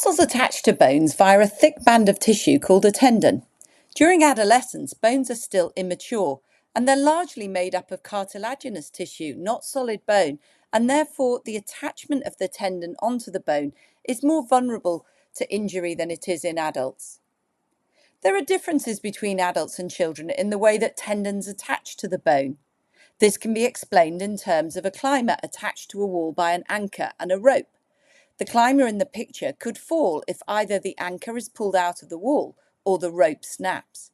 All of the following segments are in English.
Muscles attach to bones via a thick band of tissue called a tendon. During adolescence, bones are still immature, and they're largely made up of cartilaginous tissue, not solid bone, and therefore the attachment of the tendon onto the bone is more vulnerable to injury than it is in adults. There are differences between adults and children in the way that tendons attach to the bone. This can be explained in terms of a climber attached to a wall by an anchor and a rope. The climber in the picture could fall if either the anchor is pulled out of the wall or the rope snaps.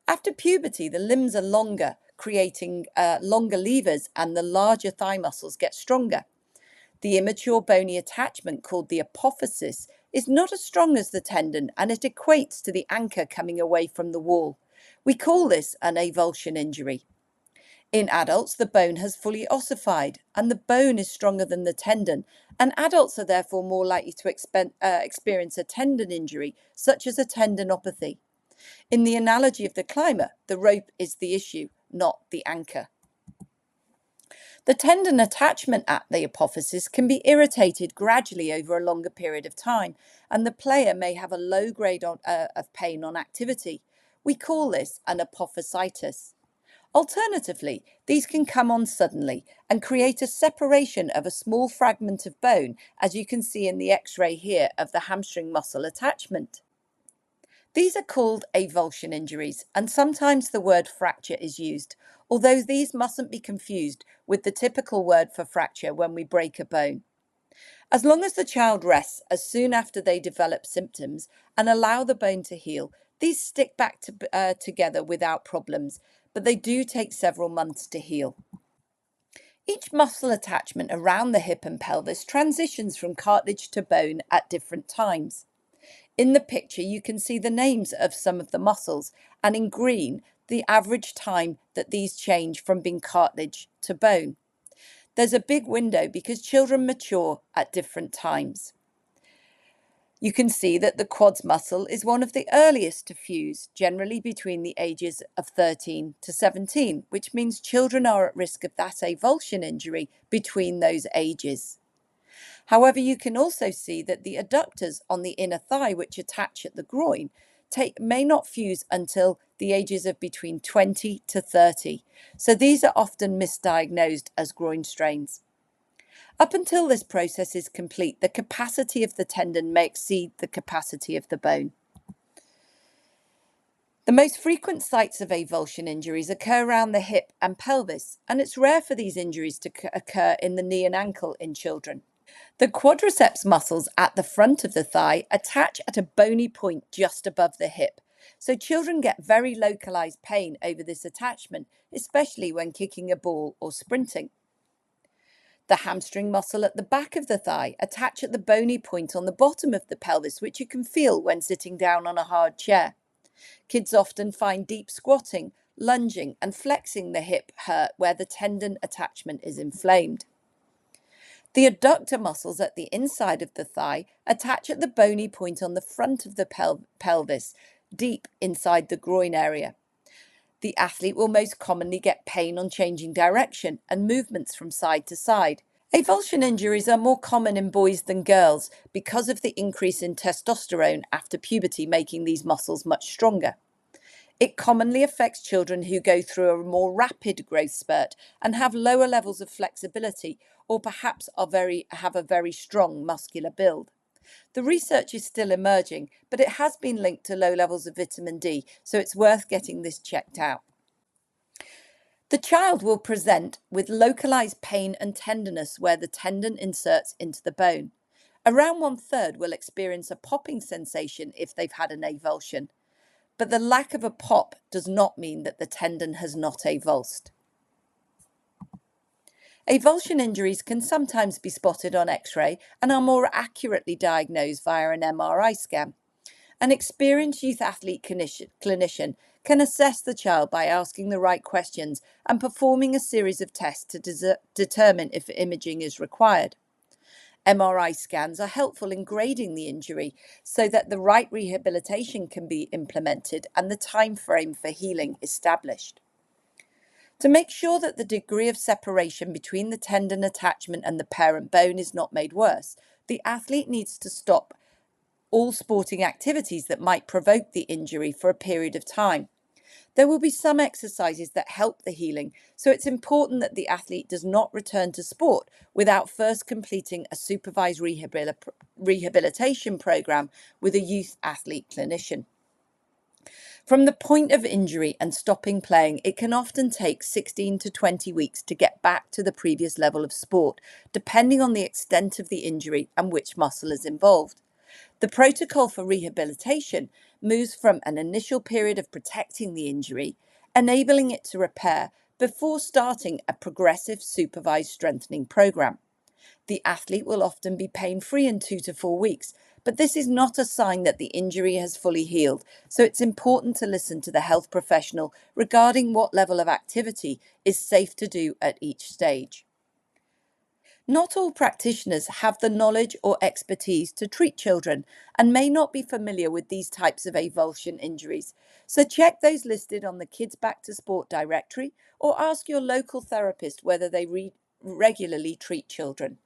After puberty, the limbs are longer, creating longer levers, and the larger thigh muscles get stronger. The immature bony attachment, called the apophyses, is not as strong as the tendon, and it equates to the anchor coming away from the wall. We call this an avulsion injury. In adults, the bone has fully ossified and the bone is stronger than the tendon, and adults are therefore more likely to experience a tendon injury, such as a tendinopathy. In the analogy of the climber, the rope is the issue, not the anchor. The tendon attachment at the apophyses can be irritated gradually over a longer period of time, and the player may have a low grade of pain on activity. We call this an apophysitis. Alternatively, these can come on suddenly and create a separation of a small fragment of bone, as you can see in the X-ray here of the hamstring muscle attachment. These are called avulsion injuries, and sometimes the word fracture is used, although these mustn't be confused with the typical word for fracture when we break a bone. As long as the child rests as soon after they develop symptoms and allow the bone to heal, these stick back together without problems, but they do take several months to heal. Each muscle attachment around the hip and pelvis transitions from cartilage to bone at different times. In the picture, you can see the names of some of the muscles, and in green, the average time that these change from being cartilage to bone. There's a big window because children mature at different times. You can see that the quads muscle is one of the earliest to fuse, generally between the ages of 13 to 17, which means children are at risk of that avulsion injury between those ages. However, you can also see that the adductors on the inner thigh, which attach at the groin, may not fuse until the ages of between 20 to 30. So these are often misdiagnosed as groin strains. Up until this process is complete, the capacity of the tendon may exceed the capacity of the bone. The most frequent sites of avulsion injuries occur around the hip and pelvis, and it's rare for these injuries to occur in the knee and ankle in children. The quadriceps muscles at the front of the thigh attach at a bony point just above the hip, so children get very localized pain over this attachment, especially when kicking a ball or sprinting. The hamstring muscle at the back of the thigh attach at the bony point on the bottom of the pelvis, which you can feel when sitting down on a hard chair. Kids often find deep squatting, lunging, and flexing the hip hurt where the tendon attachment is inflamed. The adductor muscles at the inside of the thigh attach at the bony point on the front of the pelvis, deep inside the groin area. The athlete will most commonly get pain on changing direction and movements from side to side. Avulsion injuries are more common in boys than girls because of the increase in testosterone after puberty, making these muscles much stronger. It commonly affects children who go through a more rapid growth spurt and have lower levels of flexibility, or perhaps have a very strong muscular build. The research is still emerging, but it has been linked to low levels of vitamin D, so it's worth getting this checked out. The child will present with localized pain and tenderness where the tendon inserts into the bone. Around 1/3 will experience a popping sensation if they've had an avulsion, but the lack of a pop does not mean that the tendon has not avulsed. Avulsion injuries can sometimes be spotted on X-ray and are more accurately diagnosed via an MRI scan. An experienced youth athlete clinician can assess the child by asking the right questions and performing a series of tests to determine if imaging is required. MRI scans are helpful in grading the injury so that the right rehabilitation can be implemented and the time frame for healing established. To make sure that the degree of separation between the tendon attachment and the parent bone is not made worse, the athlete needs to stop all sporting activities that might provoke the injury for a period of time. There will be some exercises that help the healing, so it's important that the athlete does not return to sport without first completing a supervised rehabilitation program with a youth athlete clinician. From the point of injury and stopping playing, it can often take 16 to 20 weeks to get back to the previous level of sport, depending on the extent of the injury and which muscle is involved. The protocol for rehabilitation moves from an initial period of protecting the injury, enabling it to repair, before starting a progressive supervised strengthening program. The athlete will often be pain-free in 2 to 4 weeks, but this is not a sign that the injury has fully healed, so it's important to listen to the health professional regarding what level of activity is safe to do at each stage. Not all practitioners have the knowledge or expertise to treat children and may not be familiar with these types of avulsion injuries. So check those listed on the Kids Back to Sport directory or ask your local therapist whether they regularly treat children.